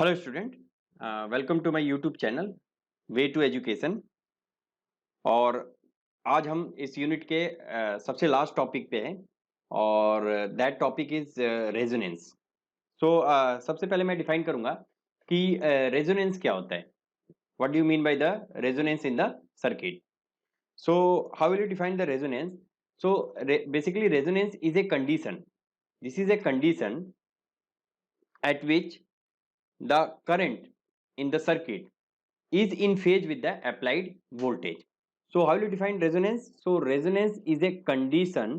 Hello student, welcome to my YouTube channel way to education. और आज हम इस यूनिट के सबसे लास्ट टॉपिक पे हैं और दैट टॉपिक इज रेजोनेंस। सो सबसे पहले मैं डिफाइन करूंगा कि रेजोनेंस क्या होता है। What do you mean by the resonance in the circuit? So how will you define the resonance? So basically resonance is a condition, this is a condition at which the current in the circuit is in phase with the applied voltage. So how will you define resonance? So resonance is a condition,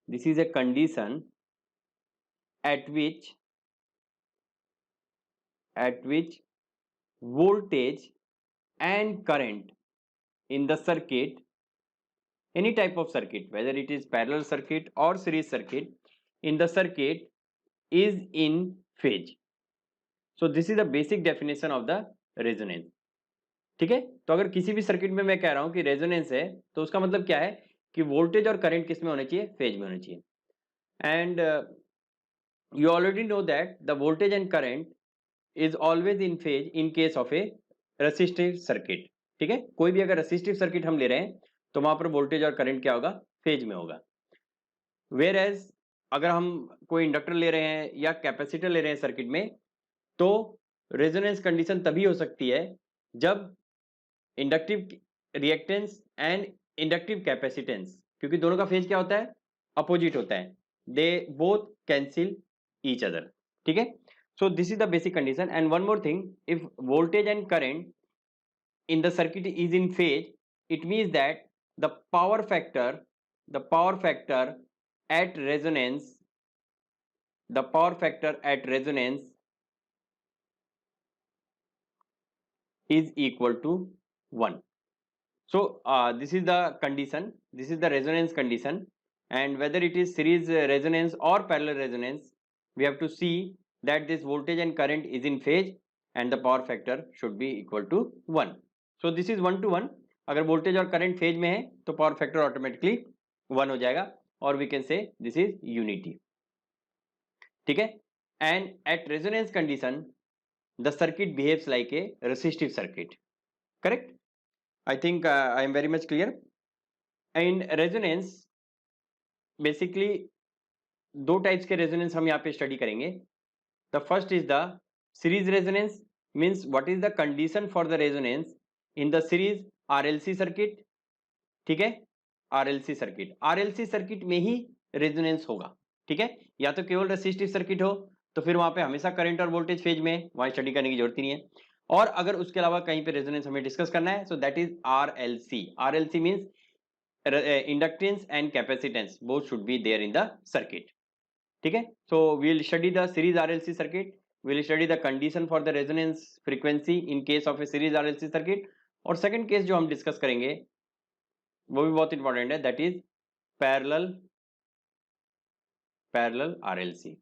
this is a condition at which voltage and current in the circuit, any type of circuit, whether it is parallel circuit or series circuit, in the circuit is in phase. So this is the basic definition of the resonance. ठीक है, तो अगर किसी भी circuit में मैं कह रहा हूं कि रेजोनेंस है तो उसका मतलब क्या है कि वोल्टेज और करंट किस में होने चाहिए? फेज में होने चाहिए। And you already know that the voltage and current is always in phase in case of a resistive circuit। ठीक है, कोई भी अगर रेसिस्टिव सर्किट हम ले रहे हैं तो वहां पर वोल्टेज और करंट क्या होगा? फेज में होगा। वेयर एज अगर हम कोई इंडक्टर ले रहे हैं या कैपेसिटर ले रहे हैं सर्किट में, तो रेजोनेंस कंडीशन तभी हो सकती है जब inductive reactance and inductive capacitance, क्योंकि दोनों का फेज क्या होता है? अपोजिट होता है, they both cancel each other. ठीक है, so this is the basic condition. And one more thing, if voltage and current in the circuit is in phase, it means that the power factor at resonance, the power factor at resonance is equal to 1. So this is the condition, this is the resonance condition, and whether it is series resonance or parallel resonance, we have to see that this voltage and current is in phase and the power factor should be equal to 1. So this is 1 to 1। अगर voltage और current phase में है तो power factor automatically 1 हो जाएगा, और we can say this is unity। ठीक है, and at resonance condition the circuit behaves like a resistive circuit, correct? I think I am very much clear। In resonance basically दो types के resonance हम यहाँ पे स्टडी करेंगे। The first is the series resonance, means what is the condition for the resonance in the series RLC circuit. ठीक है, RLC circuit, RLC circuit में ही resonance होगा। ठीक है, या तो केवल रेसिस्टिव सर्किट हो तो फिर वहां पे हमेशा करंट और वोल्टेज फेज में, वहां स्टडी करने की जरूरत ही नहीं है। और अगर उसके अलावा कहीं पे रेजोनेंस हमें डिस्कस करना है, so that is RLC. RLC means inductance and capacitance both should be there in the circuit। ठीक है, so we will study the series RLC circuit, we will study the condition for the resonance frequency in case of a series RLC circuit, और second case जो हम discuss करेंगे वो भी बहुत important है, दैट इज पैरेलल RLC।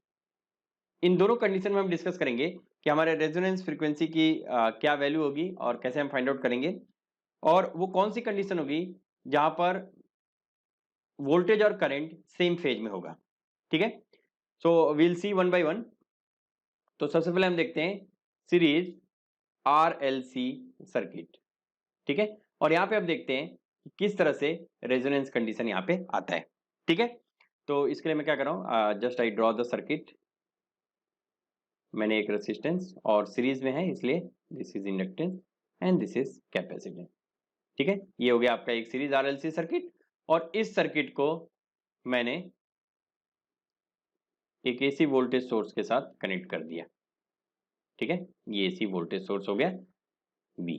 इन दोनों condition में हम डिस्कस करेंगे कि हमारे रेजोनेंस फ्रीक्वेंसी की क्या वैल्यू होगी और कैसे हम फाइंड आउट करेंगे, और वो कौन सी कंडीशन होगी जहां पर वोल्टेज और करंट सेम फेज में होगा। ठीक है, so we'll see one by one. तो सबसे पहले हम देखते हैं सीरीज आरएलसी सर्किट। ठीक है, और यहां पे अब देखते हैं कि किस तरह से रेजोनेंस कंडीशन यहां पे आता है। ठीक है, तो इसके लिए मैं क्या कर रहा हूं, just I draw the circuit. मैंने एक रेसिस्टेंस और सीरीज में है इसलिए this is inductance and this is capacitance. ठीक है, ये हो गया आपका एक सीरीज आरएलसी सर्किट, और इस सर्किट को मैंने एक एसी वोल्टेज सोर्स के साथ कनेक्ट कर दिया। ठीक है, ये एसी वोल्टेज सोर्स हो गया V,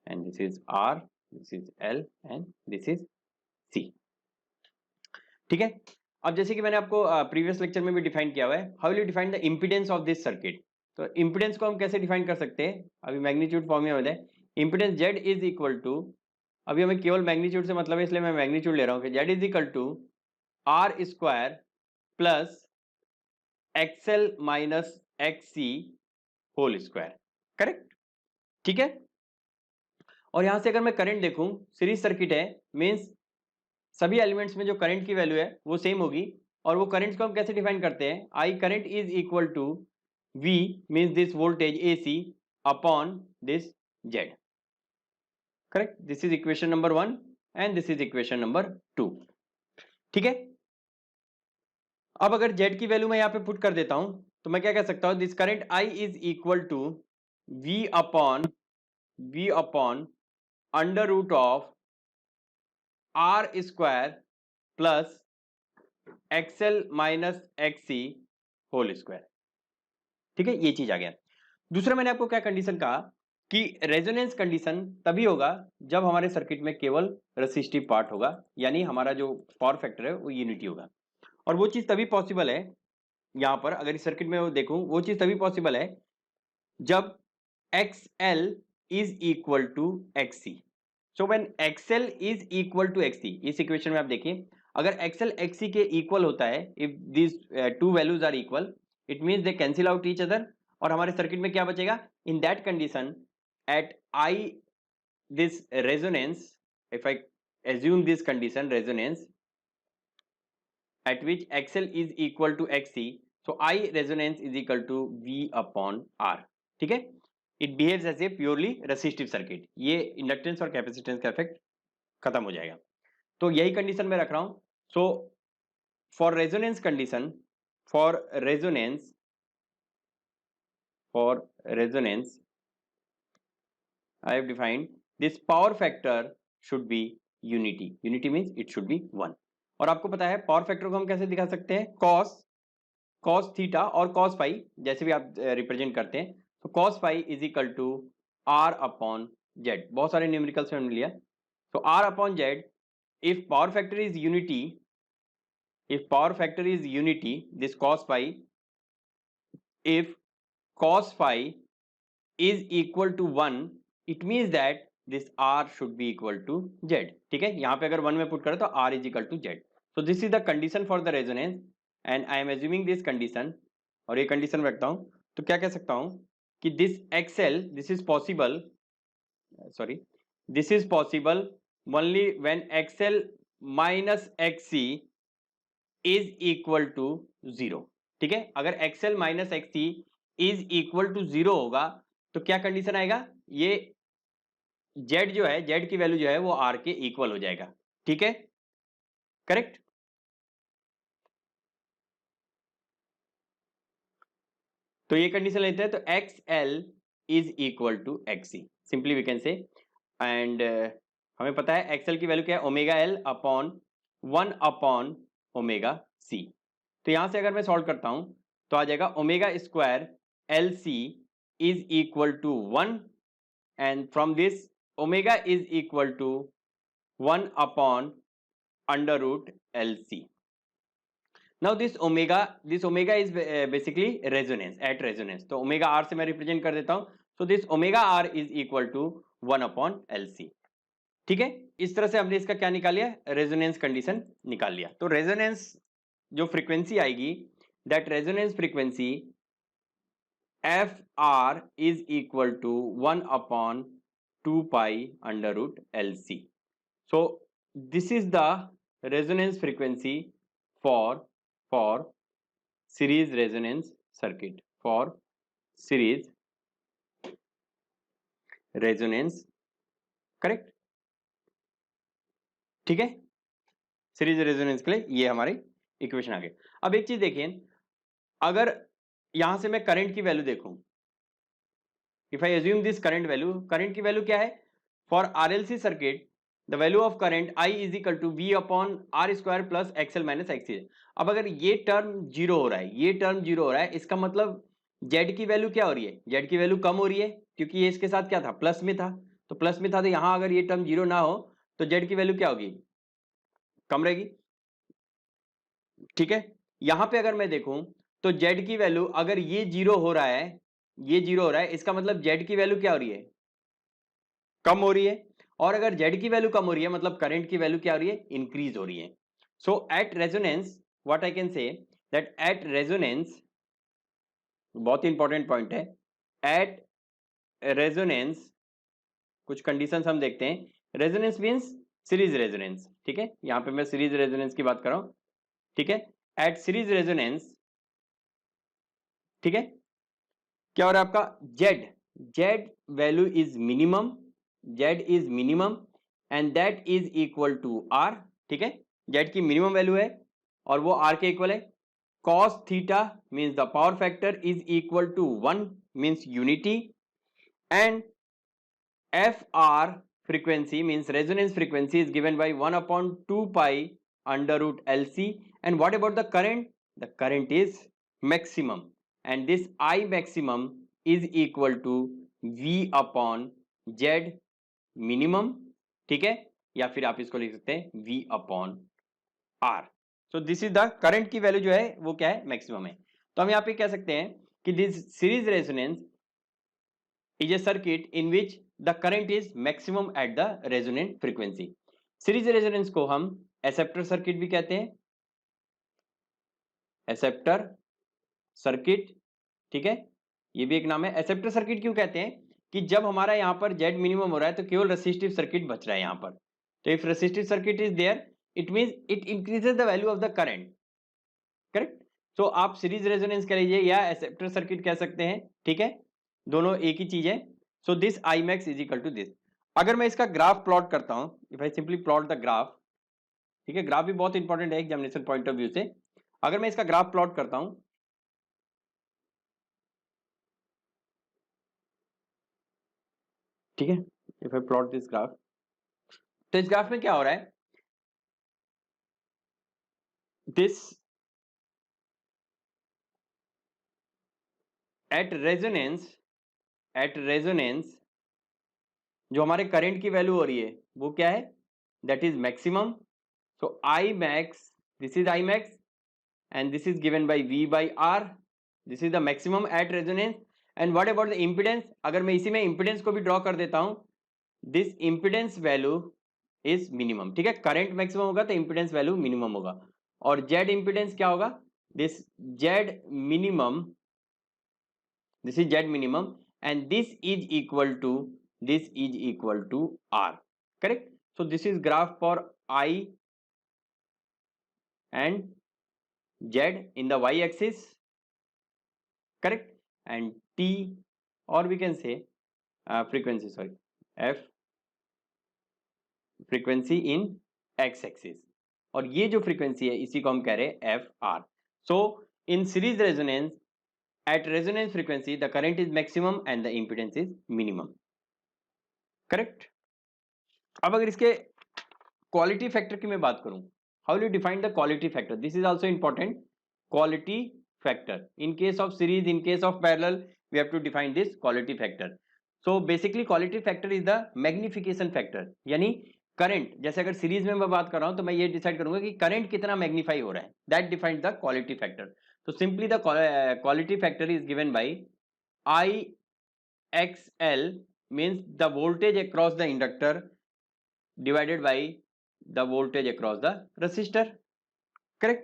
and this is R, this is L and this is C। ठीक है, अब जैसे कि मैंने आपको प्रीवियस लेक्चर में भी डिफाइन किया हुआ है, how will you define the impedance of this circuit. तो इंपीडेंस को हम कैसे डिफाइन कर सकते हैं? अभी मैग्नीट्यूड फॉर्म में होता है, impedance Z is equal to, अभी हमें केवल मैग्नीट्यूड से मतलब है इसलिए मैं मैग्नीट्यूड ले रहा हूं कि Z is equal to R square plus XL minus XC whole square, correct? ठीक है, और यहां से अगर मैं करंट देखूं, सीरीज सर्किट है, मींस सभी एलिमेंट्स में जो करंट की वैल्यू है वो सेम होगी, और वो करंट्स को हम कैसे डिफाइन करते हैं? I current is equal to V means this voltage AC upon this Z. Correct? This is equation number 1 and this is equation number 2. ठीक है? अब अगर Z की वैल्यू मैं यहाँ पे पुट कर देता हूं तो मैं क्या कह सकता हूं, this current I is equal to V upon under root of R square plus XL minus XC whole square. ठीक है, ये चीज आ गया. दूसरा मैंने आपको क्या कंडीशन कहा कि रेजोनेंस कंडीशन तभी होगा जब हमारे सर्किट में केवल रेसिस्टिव पार्ट होगा, यानी हमारा जो पावर फैक्टर है वो यूनिटी होगा. और वो चीज तभी पॉसिबल है, यहां पर अगर इस सर्किट में वो देखूं, वो चीज तभी पॉसिबल है जब XL is equal to XC. So when XL is equal to XC, इस इक्वेशन में आप देखिए, अगर XL XC के इक्वल होता है, if this two values are equal, it means they cancel out each other. और हमारे सर्किट में क्या बचेगा, in that condition at I this resonance, if I assume this condition resonance at which XL is equal to XC, so I resonance is equal to V upon R. ठीक है, it behaves as a purely resistive circuit. ये inductance और capacitance का effect खत्म हो जाएगा. तो यही कंडीशन मैं रख रहा हूं. So for resonance condition, for resonance I have defined this power factor should be unity. Unity means it should be 1. और आपको पता है पावर फैक्टर को हम कैसे दिखा सकते हैं, cos थीटा और cos फाई, जैसे भी आप रिप्रेजेंट करते हैं. तो cos phi is equal to R upon Z. बहुत सारे न्यूमेरिकल्स में हमने लिया. तो R upon Z, if power factor is unity, this cos phi, if cos phi is equal to 1, it means that this R should be equal to Z. ठीक है, यहां पे अगर 1 में पुट करें तो R is equal to Z. So this is the condition for the resonance and I am assuming this condition, और ये कंडीशन रखता हूं तो क्या कह सकता हूं कि this XL, this is possible only when XL minus XC is equal to 0. ठीक है, अगर XL minus XC is equal to 0 होगा तो क्या कंडीशन आएगा, ये Z जो है, Z की वैल्यू जो है वो R के इक्वल हो जाएगा. ठीक है, करेक्ट. तो ये कंडीशन लेते हैं तो XL is equal to XC, simply we can say. And हमें पता है XL की वैल्यू क्या है, omega L upon 1 upon omega C. तो यहां से अगर मैं सॉल्व करता हूं तो आ जाएगा omega square LC is equal to 1 and from this omega is equal to 1 upon under root LC. Now this omega is basically resonance, at resonance. तो omega R से मैं रिप्रेजेंट कर देता हूं. So this omega R is equal to 1 upon LC. ठीक है, इस तरह से हमने इसका क्या निकाल लिया, रेजोनेंस कंडीशन निकाल लिया. तो रेजोनेंस जो फ्रीक्वेंसी आएगी, that resonance frequency FR is equal to 1 upon 2 pi under root LC. So this is the resonance frequency for series resonance circuit, for series resonance. Correct. ठीक है, सीरीज रेजोनेंस के लिए ये हमारे इक्वेशन आ गए. अब एक चीज देखिए, अगर यहां से मैं करंट की वैल्यू देखूं, if I assume this current की वैल्यू क्या है, for RLC circuit the value of current I is equal to V upon R square plus XL minus XC. अब अगर ये टर्म जीरो हो रहा है, ये टर्म जीरो हो रहा है, इसका मतलब Z की वैल्यू क्या हो रही है, Z की वैल्यू कम हो रही है, क्योंकि ये इसके साथ क्या था, प्लस में था. तो प्लस में था तो यहां अगर ये टर्म जीरो ना हो तो Z की वैल्यू क्या होगी, कम रहेगी. ठीक है, यहां पे अगर मैं देखूं तो Z की वैल्यू अगर ये जीरो हो रहा है, ये जीरो हो रहा है, इसका मतलब Z की वैल्यू क्या हो रही है, कम हो रही है. और अगर Z की वैल्यू कम हो रही है मतलब करंट की वैल्यू क्या हो रही है, इंक्रीज हो रही है. So at resonance what I can say that at resonance, बहुत ही इंपॉर्टेंट पॉइंट है, एट रेजोनेंस कुछ कंडीशंस हम देखते हैं. Resonance means series resonance. ठीक है, यहां पे मैं सीरीज रेजोनेंस की बात कर रहा हूं. ठीक है, एट सीरीज रेजोनेंस, ठीक है, क्या हो रहा है आपका, Z, Z value is minimum, Z is minimum and that is equal to R, ठीक है, जेड की मिनिमम वैल्यू है और वो आर के इक्वल है। cos theta means the power factor is equal to 1 means unity, and fr frequency means resonance frequency is given by 1 upon 2 pi under root lc. And what about the current? The current is maximum, and this I maximum is equal to v upon z minimum, ठीक है, या फिर आप इसको लिख सकते हैं v upon r. So this is the current की वैल्यू जो है वो क्या है, मैक्सिमम है। तो हम यहाँ पे कह सकते हैं कि this series resonance is a circuit in which the current is maximum at the resonant frequency. Series resonance को हम एक्सेप्टर सर्किट भी कहते हैं, एक्सेप्टर सर्किट, ठीक है, ये भी एक नाम है। एक्सेप्टर सर्किट क्यों कहते हैं कि जब हमारा यहाँ पर जेड मिनिमम हो रहा है तो केवल रेसिस्टिव सर्किट बच रहा है यहाँ पर। तो if resistive circuit is there it means it increases the value of the current, correct. So आप सीरीज रेजोनेंस कह लीजिए या एक्सेप्टर सर्किट कह सकते हैं, ठीक है, दोनों एक ही चीज है। So this I max is equal to this. अगर मैं इसका ग्राफ प्लॉट करता हूं, if I simply plot the graph, ठीक है, ग्राफ भी बहुत इंपॉर्टेंट है एग्जामिनेशन पॉइंट ऑफ व्यू से। अगर मैं इसका ग्राफ प्लॉट करता हूं, ठीक है, if I plot this graph, तो इस ग्राफ में क्या हो रहा है, this at resonance, at resonance जो हमारे करंट की वैल्यू हो रही है वो क्या है, that is maximum. So I max, this is I max and this is given by V by R. This is the maximum at resonance. And what about the impedance? अगर मैं इसी में impedance को भी draw कर देता हूं, this impedance value is minimum, ठीक है, current maximum होगा तो impedance value minimum होगा। और Z impedance क्या होगा, this Z minimum, this is Z minimum and this is equal to, this is equal to R, correct? So this is graph for I and Z in the y axis, correct, and T, or we can say frequency, sorry, F frequency in x axis, और ये जो frequency है इसी को हम कह रहे हैं FR. So in series resonance at resonance frequency the current is maximum and the impedance is minimum, correct? अब अगर इसके क्वालिटी फैक्टर की मैं बात करूं, how will you define the quality factor, this is also important, quality factor in case of series, in case of parallel we have to define this quality factor. So basically quality factor is the magnification factor, यानी current, जैसे अगर series में मैं बात कर रहा हूं तो मैं ये डिसाइड करूंगा कि करंट कितना मैग्नीफाई हो रहा है, that defines the quality factor. तो simply the quality factor is given by I X L means the voltage across the inductor divided by the voltage across the resistor, correct?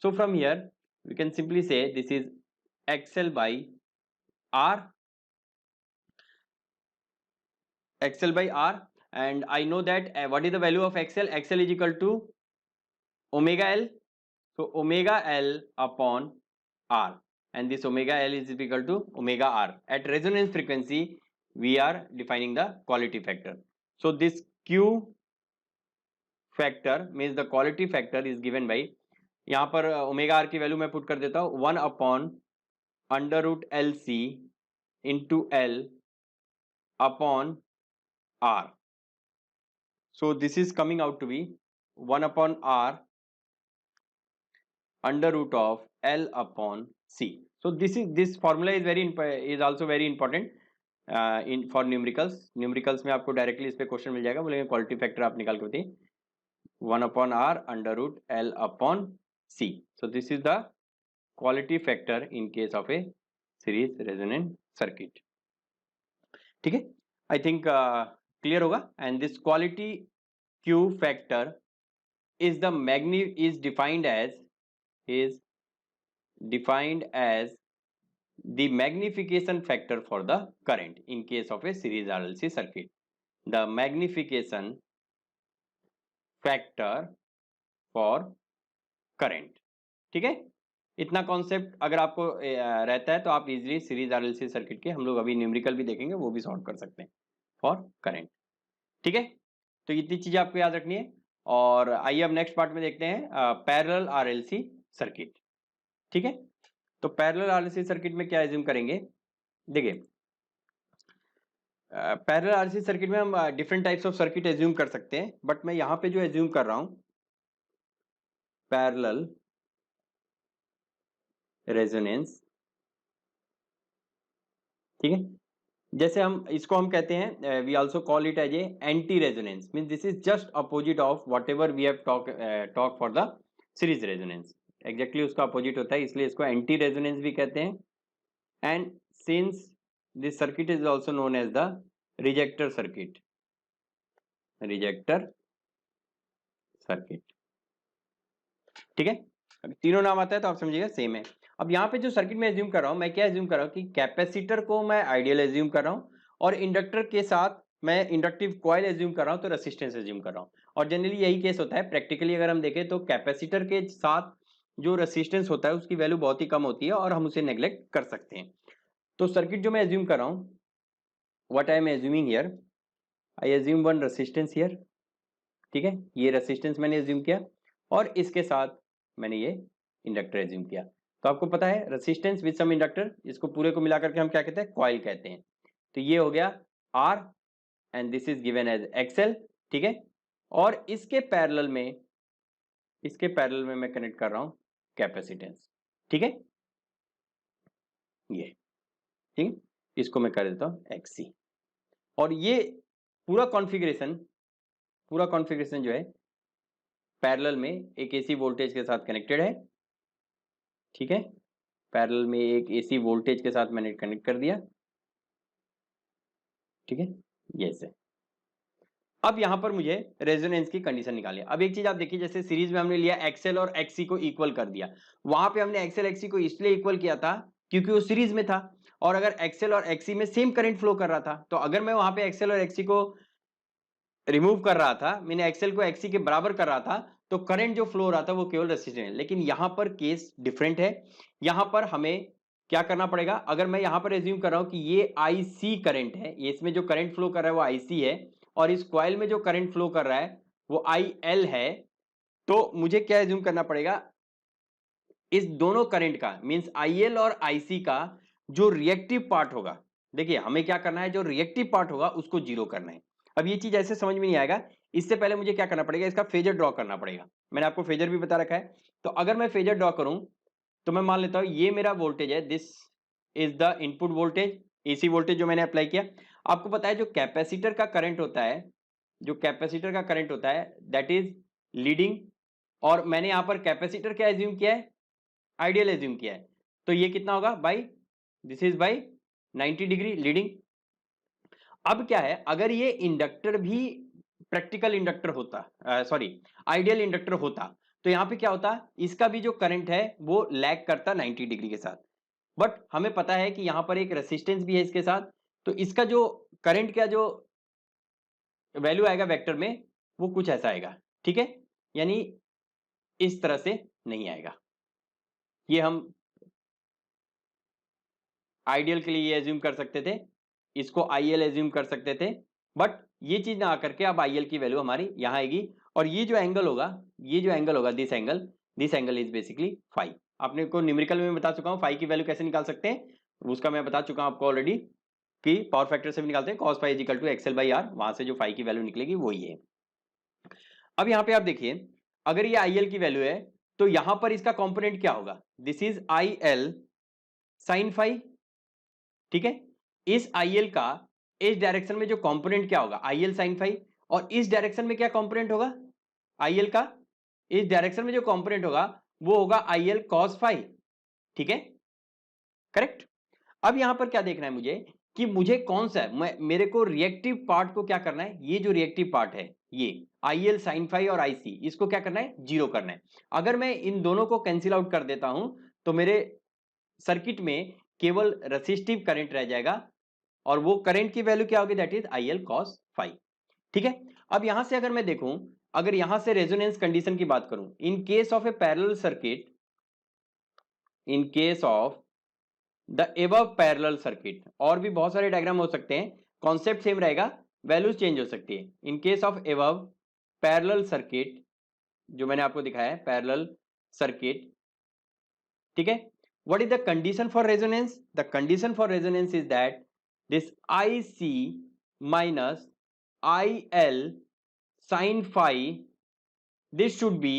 So from here we can simply say this is XL by R, XL by R, and I know that what is the value of XL, XL is equal to omega L, so omega L upon R, and this omega L is equal to omega R. At resonance frequency we are defining the quality factor. So this Q factor means the quality factor is given by, यहाँ पर omega R की value मैं put कर देता हूँ 1 upon under root L C into L upon R. So this is coming out to be 1 upon R under root of L upon C. So this formula is is also very important in for numericals. Numericals में आपको directly इस पे question मिल जाएगा, बोलेंगे quality factor आप निकाल के बताइए, 1 upon R under root L upon C. So this is the quality factor in case of a series resonant circuit. ठीक है, I think clear होगा। And this quality Q factor is the defined as the magnification factor for the current in case of a series RLC circuit. The magnification factor for current, ठीक है, इतना concept अगर आपको रहता है तो आप इजीली सीरीज आरएलसी सर्किट के, हम लोग अभी न्यूमेरिकल भी देखेंगे, वो भी सॉल्व कर सकते हैं फॉर करंट। ठीक है, तो इतनी चीजें आपको याद रखनी है। और आइए अब नेक्स्ट पार्ट में देखते हैं पैरेलल आरएलसी सर्किट। ठीक है, तो पैरेलल आरएलसी सर्किट में क्या एज्यूम करेंगे, देखिए पैरेलल आरएलसी सर्किट में हम different types of circuit assume कर सकते हैं, बट मैं यहां पे जो एज्यूम कर रहा हूं पैरेलल रेजोनेंस। ठीक है, जैसे हम इसको हम कहते हैं, we also call it as a anti resonance, means this is just opposite of whatever we have talk for the series resonance. Exactly उसका अपोजिट होता है, इसलिए इसको एंटी रेजोनेंस भी कहते हैं। And since this circuit is also known as the rejector circuit, rejector circuit. ठीक है, अब तीनों नाम आता है तो आप समझिएगा सेम है। अब यहाँ पे जो सर्किट में एज्यूम कर रहा हूँ, मैं क्या एज्यूम कर रहा हूँ कि कैपेसिटर को मैं आइडियल एज्यूम कर रहा हूँ, और इंडक्टर के साथ मैं इंडक्टिव कॉइल एज्यूम कर रहा हूँ, तो रेसिस्टेंस एज्यूम कर रहा हूँ। और जनरली यही केस होता है प्रैक्टिकली, अगर हम देखें तो कैपेसिटर के साथ जो रेसिस्टेंस होता है उसकी वैल्यू बहुत ही कम होती है और हम उसे नेग्लेक्ट कर सकते हैं। तो सर्किट जो मैं एज्यूम कर रहा हूँ, what I am assuming here, I assume one resistance here. ठीक है, ये रेसिस्टेंस मैंने एज्यूम किया और इसके साथ मैंने ये इंडक्टर एज्यूम किया। तो आपको पता है रेसिस्टेंस विद सम इंडक्टर, इसको पूरे को मिलाकर के हम क्या कहते हैं, कॉइल कहते हैं। तो ये हो गया R and this is given as XL। ठीक है, और इसके पैरेलल में मैं कनेक्ट कर रहा हूं कैपेसिटेंस। ठीक है, ये ठीक है, इसको मैं कर देता हूं XC। और ये पूरा कॉन्फ़िगरेशन जो है पैरेलल में एक AC वोल्टेज के साथ कनेक्टेड है। ठीक है, पैरेलल में एक AC वोल्टेज के साथ मैंने कनेक्ट कर दिया। ठीक है, ये से अब यहां पर मुझे रेजोनेंस की कंडीशन निकाली। अब एक चीज आप देखिए, जैसे सीरीज में हमने लिया XL और XC को इक्वल कर दिया, वहां पे हमने XL XC को इसलिए इक्वल किया था क्योंकि वो सीरीज में था, और अगर XL और XC में सेम करंट फ्लो कर रहा था, तो अगर मैं वहां पे XL और XC को रिमूव कर रहा था, मैंने XL को XC के बराबर कर रहा था, तो करंट जो फ्लो हो रहा था वो केवल रेसिस्टेंस है। लेकिन यहां पर केस डिफरेंट है, यहां पर हमें क्या करना पड़ेगा, अगर मैं यहां पर एज्यूम कर रहा हूं कि ये IC करंट है, ये इसमें जो करंट फ्लो कर रहा है वो IC है, और इस कॉइल में जो करंट फ्लो कर रहा है वो IL है, तो मुझे क्या एज्यूम करना पड़ेगा, इस दोनों करंट का मींस IL और IC का जो रिएक्टिव पार्ट होगा, देखिए हमें क्या करना है, जो रिएक्टिव पार्ट होगा उसको जीरो करना है। अब ये चीज ऐसे समझ में नहीं आएगा, इससे पहले मुझे क्या करना पड़ेगा, इसका फेजर ड्रॉ करना पड़ेगा। मैंने आपको फेजर भी बता रखा है, तो अगर मैं फेजर ड्रॉ करूं तो मैं मान लेता हूं ये मेरा वोल्टेज है, this is the input voltage, AC voltage जो मैंने अप्लाई किया। आपको पता है जो कैपेसिटर का करंट होता है, दैट इज लीडिंग, और मैंने यहां पर कैपेसिटर क्या एज्यूम किया है, आइडियल एज्यूम किया है, तो ये कितना होगा by, this is by 90 degree leading. अब क्या है, अगर ये इंडक्टर भी प्रैक्टिकल इंडक्टर होता, सॉरी आइडियल इंडक्टर होता, तो यहां पे क्या होता, इसका भी जो करंट है वो लैग करता 90 डिग्री के साथ। बट हमें पता है कि यहां पर एक रेसिस्टेंस भी है इसके साथ, तो इसका जो करंट का जो वैल्यू आएगा वेक्टर में वो कुछ ऐसा आएगा। ठीक है, यानी इस तरह से नहीं आएगा, ये हम आइडियल के लिए ये एज्यूम कर सकते थे, इसको IL एज्यूम कर सकते थे, बट ये चीज ना आकर के अब IL की वैल्यू हमारी यहां आएगी, और ये जो एंगल होगा this angle is basically phi. आपने को न्यूमेरिकल में बता चुका हूं फाई की वैल्यू कैसे निकाल सकते हैं, उसका मैं बता चुका हूं आपको ऑलरेडी, कि पावर फैक्टर से भी निकालते हैं, cos phi is equal to XL/R, वहां से जो फाई की वैल्यू निकलेगी वो ही है। अब यहां पे आप देखिए, अगर ये IL की वैल्यू है तो यहां पर इसका कंपोनेंट क्या होगा, this is IL sin phi। ठीक है, इस IL का इस डायरेक्शन में जो कंपोनेंट क्या होगा, IL sin phi, और इस डायरेक्शन में क्या कंपोनेंट होगा, IL का इस डायरेक्शन में जो कंपोनेंट होगा वो होगा IL cos phi। ठीक है, करेक्ट। अब यहां पर क्या देखना है मुझे, कि मुझे कौन सा है, मेरे को रिएक्टिव पार्ट को क्या करना है, ये जो रिएक्टिव पार्ट है ये IL sin phi और IC, इसको क्या करना है, जीरो करना है। अगर मैं इन दोनों को कैंसिल आउट कर देता हूं तो मेरे सर्किट में केवल रेसिस्टिव करंट रह जाएगा, और वो करंट की वैल्यू क्या होगी, that is IL cos phi। ठीक है, अब यहां से अगर मैं देखूं, अगर यहां से रेजोनेंस कंडीशन की बात करूं, इन case of A parallel circuit, in case of the above parallel circuit, और भी बहुत सारे डायग्राम हो सकते हैं, कॉन्सेप्ट सेम रहेगा, वैल्यूज चेंज हो सकती है। इन case of above parallel circuit, जो मैंने आपको दिखाया है पैरेलल सर्किट, ठीक है। What is the condition for resonance? The condition for resonance is that this IC minus IL sin phi this should be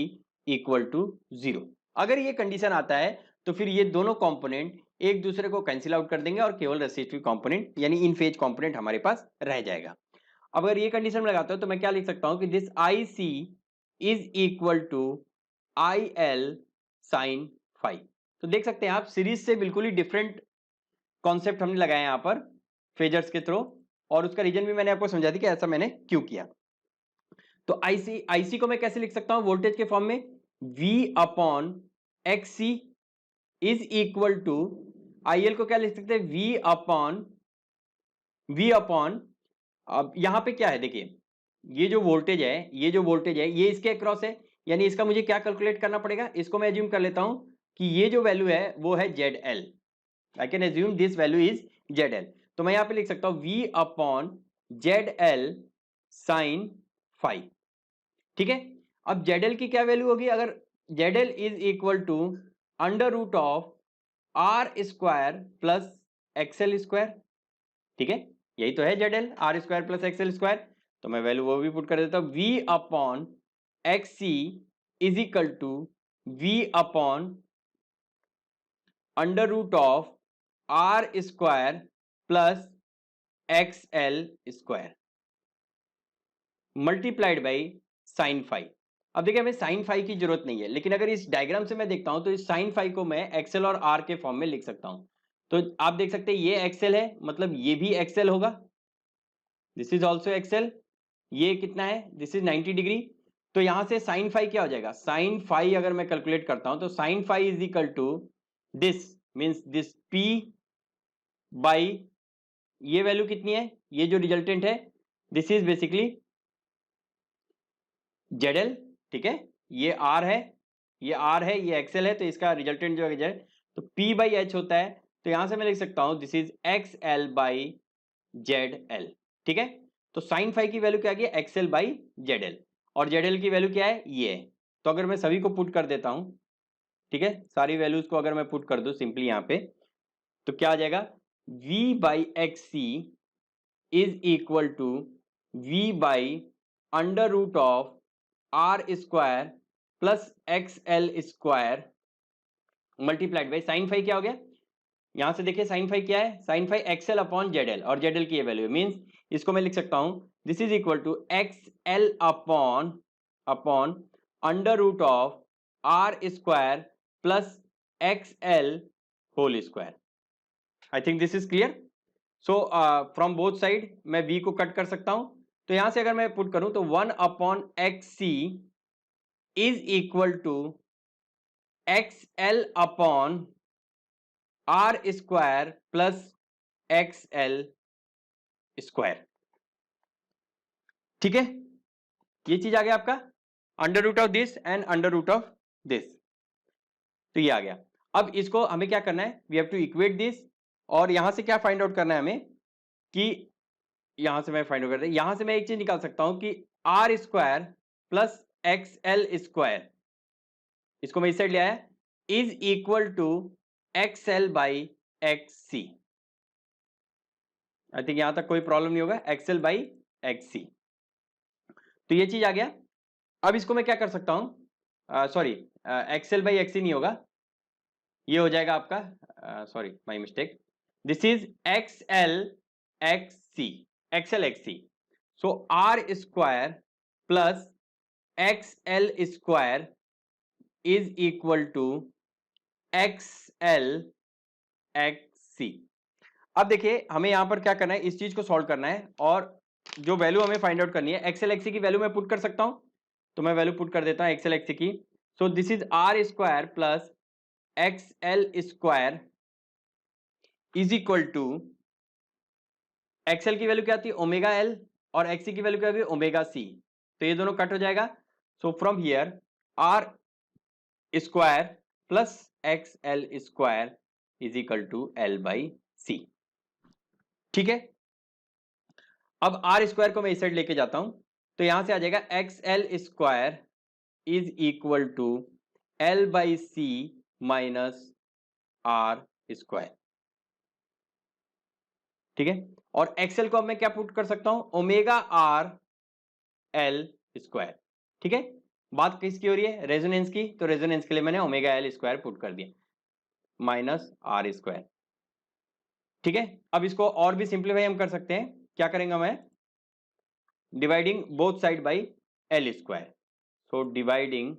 equal to 0। अगर ये कंडीशन आता है तो फिर ये दोनों कंपोनेंट एक दूसरे को कैंसिल आउट कर देंगे और केवल रेसिस्टिव कंपोनेंट यानी इन फेज कंपोनेंट हमारे पास रह जाएगा। अब अगर ये कंडीशन में लगाता हूं तो मैं क्या लिख सकता हूं कि this IC is equal to IL sin phi। तो देख सकते हैं आप सीरीज से बिल्कुल ही डिफरेंट कॉन्सेप्ट हमने लगाया यहां पर फेजर्स के थ्रू, और उसका रीजन भी मैंने आपको समझा दी कि ऐसा मैंने क्यों किया। तो IC को मैं कैसे लिख सकता हूं वोल्टेज के फॉर्म में? V upon XC is equal to, IL को क्या लिख सकते हैं? V अपॉन, अब यहां पे क्या है देखिए, ये जो वोल्टेज है ये इसके अक्रॉस है, यानी इसका मुझे क्या कैलकुलेट करना पड़ेगा? इसको मैं एज्यूम कर लेता हूं कि ये जो वैल्यू है वो है ZL। I can assume this value is ZL। तो मैं यहां पे लिख सकता हूं V अपॉन ZL साइन फाई, ठीक है। अब ZL की क्या वैल्यू होगी? अगर ZL is equal to under root of R square plus XL square, ठीक है, यही तो है ZL, R square plus XL square. तो मैं वैल्यू वो भी पुट कर देता हूं, V upon XC is equal to V upon under root of R square plus XL square multiplied by sine phi. अब देखिए हमें साइन फाई की जरूरत नहीं है, लेकिन अगर इस डायग्राम से मैं देखता हूं तो इस साइन फाई को मैं एक्सएल और आर के फॉर्म में लिख सकता हूं। तो आप देख सकते हैं ये एक्सएल है, मतलब ये भी एक्सएल होगा, दिस इज ऑल्सो एक्सएल। ये कितना है? This is 90 degree. तो यहां से साइन फाई क्या हो जाएगा? साइन फाई अगर मैं कैलकुलेट करता हूं तो sine phi is equal to this, means this P by ये वैल्यू कितनी है? ये जो रिजल्टेंट है दिस इज बेसिकली ZL, ठीक है, ये R है, ये R है, ये XL है, तो इसका रिजल्टेंट जो है तो P बाई H होता है। तो यहां से मैं लिख सकता हूं this is XL by ZL, ठीक है। तो साइन फाई की वैल्यू क्या आ गई? XL बाई ZL, और ZL की वैल्यू क्या है? ये है। तो अगर मैं सभी को पुट कर देता हूं, ठीक है, सारी वैल्यूज को अगर मैं पुट कर दूं सिंपली यहां पे, तो क्या आ जाएगा? V by XC is equal to V by under root of R square plus XL square multiplied by sine phi क्या हो गया? यहां से देखिए साइन फाई क्या है? Sine phi XL upon ZL, और ZL की ये वैल्यू मींस इसको मैं लिख सकता हूं this is equal to XL upon under root of R square plus XL whole square. I think this is clear. So from both side मैं V को कट कर सकता हूं। तो यहां से अगर मैं पुट करूं तो 1 upon XC is equal to XL upon R square plus XL square, ठीक है। ये चीज आ गया आपका under root of this and under root of this, तो ये आ गया। अब इसको हमें क्या करना है? We have to equate this, और यहां से क्या फाइंड आउट करना है हमें कि यहां से मैं फाइंड आउट करता हूं, यहां से मैं एक चीज निकाल सकता हूं कि R square plus XL square, इसको मैं इस साइड ले आया, is equal to XL by XC। I think यहां तक कोई प्रॉब्लम नहीं होगा, XL बाई XC। तो ये चीज आ गया। अब इसको मैं क्या कर सकता हूं, सॉरी XL बाई XC नहीं होगा, ये हो जाएगा आपका, sorry my mistake, this is XL XC। So R square plus XL square is equal to XL XC। अब देखिए हमें यहां पर क्या करना है, इस चीज को सॉल्व करना है, और जो वैल्यू हमें फाइंड आउट करनी है XL XC की वैल्यू मैं पुट कर सकता हूं। तो मैं वैल्यू पुट कर देता हूं XL XC की। So this is R square plus XL square is equal to, XL की वैल्यू क्या आती है? ओमेगा L, और XC की वैल्यू क्या होगी? Omega C। तो ये दोनों कट हो जाएगा। So from here R square plus X L square is equal to L by C. ठीक है, अब आर स्क्वायर को मैं इस साइड लेके जाता हूं, तो यहां से आ जाएगा X L square is equal to L by C minus R square. ठीक है, और एक्सएल को अब मैं क्या पुट कर सकता हूं, ओमेगा आर एल स्क्वायर। ठीक है, बात किसकी हो रही है, रेजोनेंस की, तो रेजोनेंस के लिए मैंने ओमेगा एल स्क्वायर पुट कर दिया माइनस आर स्क्वायर। ठीक है, अब इसको और भी सिंप्लीफाई हम कर सकते हैं, क्या करेंगे मैं, dividing both side by L square. So dividing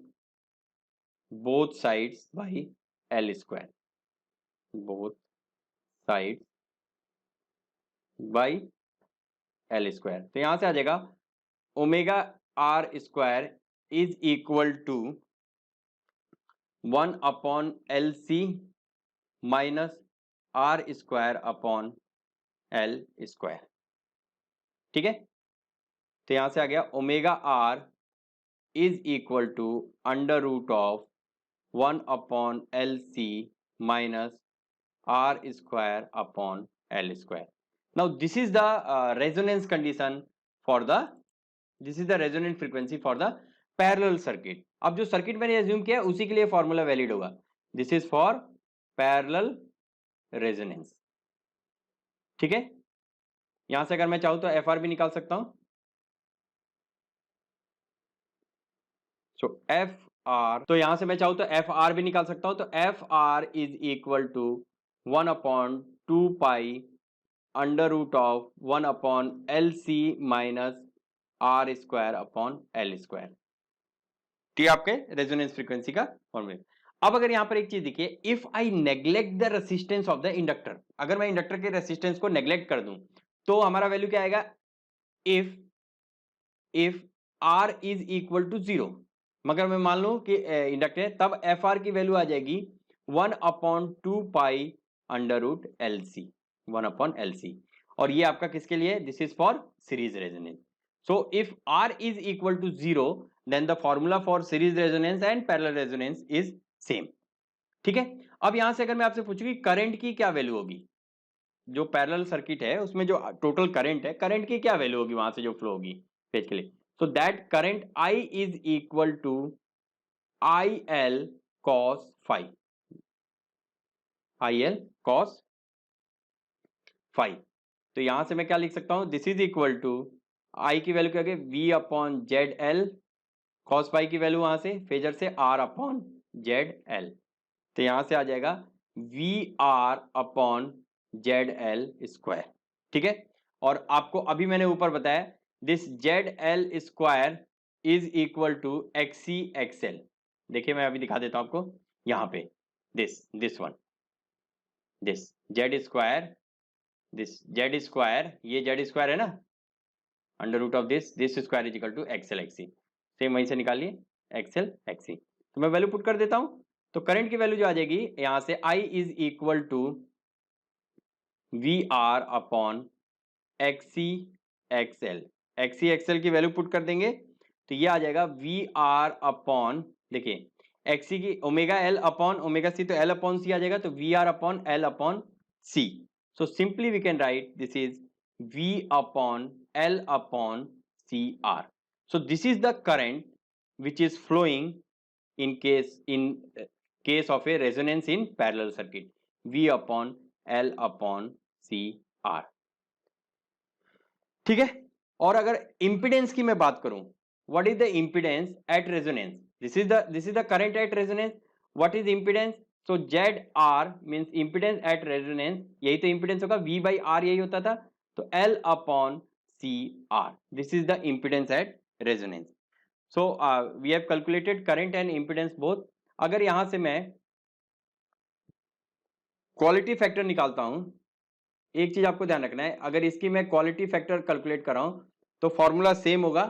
both sides by L square, both sides by L square. तो यहां से आ जाएगा omega R square is equal to 1 upon L C minus R square upon L square. ठीक है, तो यहां से आ गया omega R is equal to under root of 1 upon L C minus R square upon L square. Now this is the resonance condition for the, this is the resonant frequency for the parallel circuit. अब जो circuit मैंने assume किया उसी के लिए formula valid होगा, this is for parallel resonance. ठीक है, यहां से अगर मैं चाहूं तो एफ आर भी निकाल सकता हूं, सो एफ आर, तो यहां से मैं चाहूं तो एफ आर भी निकाल सकता हूं, तो F R is equal to 1 upon 2 pi under root of 1 upon L C minus R square upon L square. ठीक है, आपके रेजोनेंस फ्रीक्वेंसी का फॉर्मूला। अब अगर यहां पर एक चीज देखिए, if I neglect the resistance of the inductor, अगर मैं इंडक्टर के रेसिस्टेंस को नेग्लेक्ट कर दूं तो हमारा वैल्यू क्या आएगा, if if R is equal to 0, मगर मैं मान लूं कि इंडक्टर, तब एफ आर की वैल्यू आ जाएगी 1 upon 2 pi under root L C, 1 upon L C. और ये आपका किसके लिए, this is for series resonance. So if R is equal to 0 then the formula for series resonance and parallel resonance is same। ठीक है, अब यहां से अगर मैं आपसे पूछूं कि करंट की क्या वैल्यू होगी, जो पैरेलल सर्किट है उसमें जो टोटल करंट है, करंट की क्या वैल्यू होगी वहां से जो फ्लो होगी पेज के लिए, so that current I is equal to I L cos five, I L cos five. तो यहां से मैं क्या लिख सकता हूं, this is equal to I की वैल्यू क्या होगी, V upon Z L, cos pi की वैल्यू वहां से फेजर से आर अपॉन जेड एल, तो यहां से आ जाएगा V R upon Z L square. ठीक है, और आपको अभी मैंने ऊपर बताया this Z L square is equal to XC XL. देखिए मैं अभी दिखा देता हूं आपको, यहां पे this one, this Z square, this Z square, ये जेड स्क्वायर है ना, under root of this square is equal to XL XC, same वहीं से निकालिए एक्सएल एक्सी। तो मैं वैल्यू पुट कर देता हूं, तो करंट की वैल्यू जो आ जाएगी यहां से I is equal to V R upon XC XL, XC XL की वैल्यू पुट कर देंगे तो ये आ जाएगा वी आर अपॉन, देखिए एक्सी की omega L upon omega C, तो एल अपॉन सी आ जाएगा, तो V R upon L upon C. So simply we can write this is V upon L upon CR. So this is the current which is flowing in case of a resonance in parallel circuit, V upon L upon CR। ठीक है, और अगर impedance की मैं बात करूं, what is the impedance at resonance, this is the current at resonance, what is impedance, so ZR means impedance at resonance, यही तो impedance होगा, V by R यही होता था, तो L upon CR, this is the impedance at resonance। So we have calculated current and impedance both। अगर यहां से मैं क्वालिटी फैक्टर निकालता हूं, एक चीज आपको ध्यान रखना है, अगर इसकी मैं क्वालिटी फैक्टर कैलकुलेट कर रहा हूं तो फॉर्मूला सेम होगा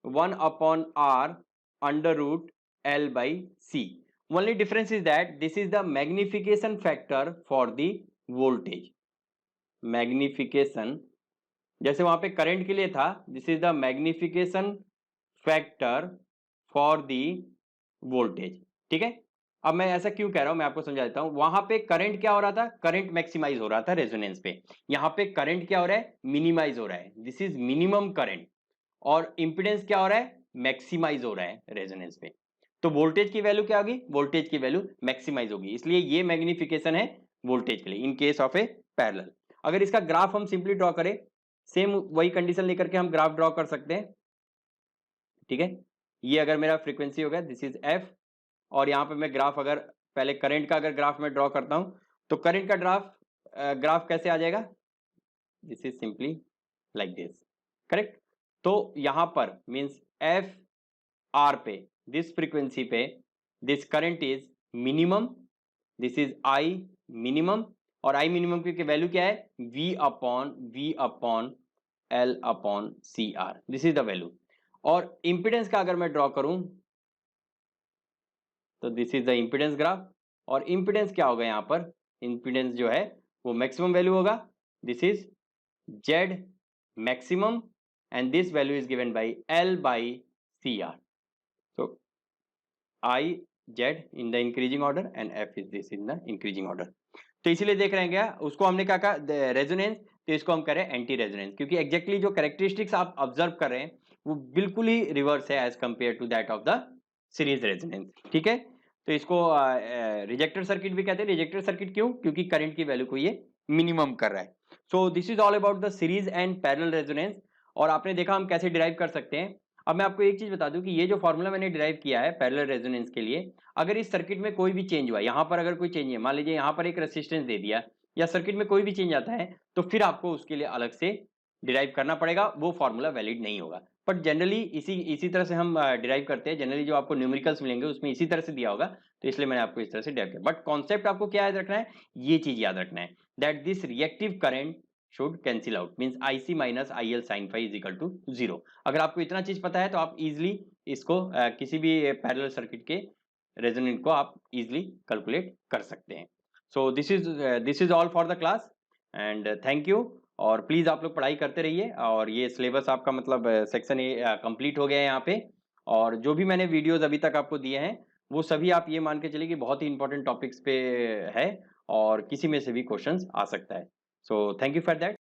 1 upon R under root L by C. Only difference is that this is the magnification factor for the voltage, magnification, जैसे वहां पे करंट के लिए था, this is the magnification factor for the voltage. ठीक है, अब मैं ऐसा क्यों कह रहा हूं, मैं आपको समझा देता हूं। वहां पे करंट क्या हो रहा था, करंट मैक्सिमाइज हो रहा था रेजोनेंस पे, यहाँ पे करंट क्या हो रहा है, मिनिमाइज हो रहा है, दिस इज मिनिमम करंट। और इंपिडेंस क्या हो रहा है, मैक्सिमाइज हो रहा है रेजोनेंस पे। तो वोल्टेज की वैल्यू क्या होगी, वोल्टेज की वैल्यू मैक्सिमाइज होगी, इसलिए ये मैग्निफिकेशन है वोल्टेज के लिए इन केस ऑफ ए पैरेलल। अगर इसका ग्राफ हम सिंपली ड्रॉ करें, सेम वही कंडीशन लेकर के हम ग्राफ ड्रॉ कर सकते हैं, ठीक है। ये अगर मेरा फ्रीक्वेंसी होगा, दिस इज एफ, और यहाँ पे मैं ग्राफ, अगर पहले करंट का अगर ग्राफ मैं ड्रॉ करता हूं, तो करंट का ग्राफ कैसे आ जाएगा, this is simply like this, correct. तो यहां पर मींस एफ आर पे, दिस फ्रीक्वेंसी पे, this current is minimum, this is I minimum, और आई मिनिमम की वैल्यू क्या है, V upon L upon C R, this is the value. और इंपिडेंस का अगर मैं ड्रॉ करूं, तो this is the impedance graph, और इंपिडेंस क्या होगा यहाँ पर, इंपिडेंस जो है वो मैक्सिमम वैल्यू होगा, this is Z maximum, and this value is given by L by CR. So I Z in the increasing order and F is this in the increasing order. तो इसीलिए देख रहे हैं क्या, उसको हमने क्या कहा रेजोनेंस, तो इसको हम कह रहे हैं एंटी रेजोनेंस, क्योंकि एग्जैक्टली जो कैरेक्टरिस्टिक्स आप ऑब्जर्व कर रहे हैं वो बिल्कुल ही रिवर्स है as compare to that of the series resonance, ठीक है। तो इसको रिजेक्टर सर्किट भी कहते हैं। रिजेक्टर सर्किट क्यों, क्योंकि करंट की वैल्यू को ये मिनिमम कर रहा है। So this is all about the series and parallel resonance. और आपने देखा हम कैसे डिराइव कर सकते हैं। अब मैं आपको एक चीज बता दूं कि ये जो फॉर्मूला मैंने डिराइव किया है पैरेलल रेजोनेंस के लिए, अगर इस सर्किट में कोई भी चेंज हुआ, यहाँ पर अगर कोई चेंज है, मान लीजिए यहाँ पर एक रेसिस्टेंस दे दिया, या सर्किट में कोई भी चेंज आता है, तो फिर आपको उसके लिए अलग से डिराइव करना पड़ेगा, वो फॉर्मूला वैलिड नहीं होगा। बट जनरली इसी तरह से हम डिराइव करते हैं। जनरली जो आपको न्यूमेरिकल्स मिलेंगे उसमें इसी तरह से दिया होगा, तो इसलिए मैंने आपको इस तरह से डिराइव किया। बट कॉन्सेप्ट आपको क्या याद रखना है, ये चीज याद रखना है, that this reactive current should cancel out, means IC minus IL sin phi is equal to 0। अगर आपको इतना चीज पता है तो आप इजिली इसको किसी भी पैरेलल सर्किट के रेजोनेंट को आप इजिली कैलकुलेट कर सकते हैं। सो this is all for the class and thank you. और प्लीज आप लोग पढ़ाई करते रहिए, और ये सिलेबस आपका मतलब सेक्शन ए कंप्लीट हो गया है यहाँ पे। और जो भी मैंने वीडियोस अभी तक आपको दिए हैं वो सभी आप ये मान के चलिए कि बहुत ही इंपॉर्टेंट टॉपिक्स पे है, और किसी में से भी क्वेश्चंस आ सकता है। So thank you for that.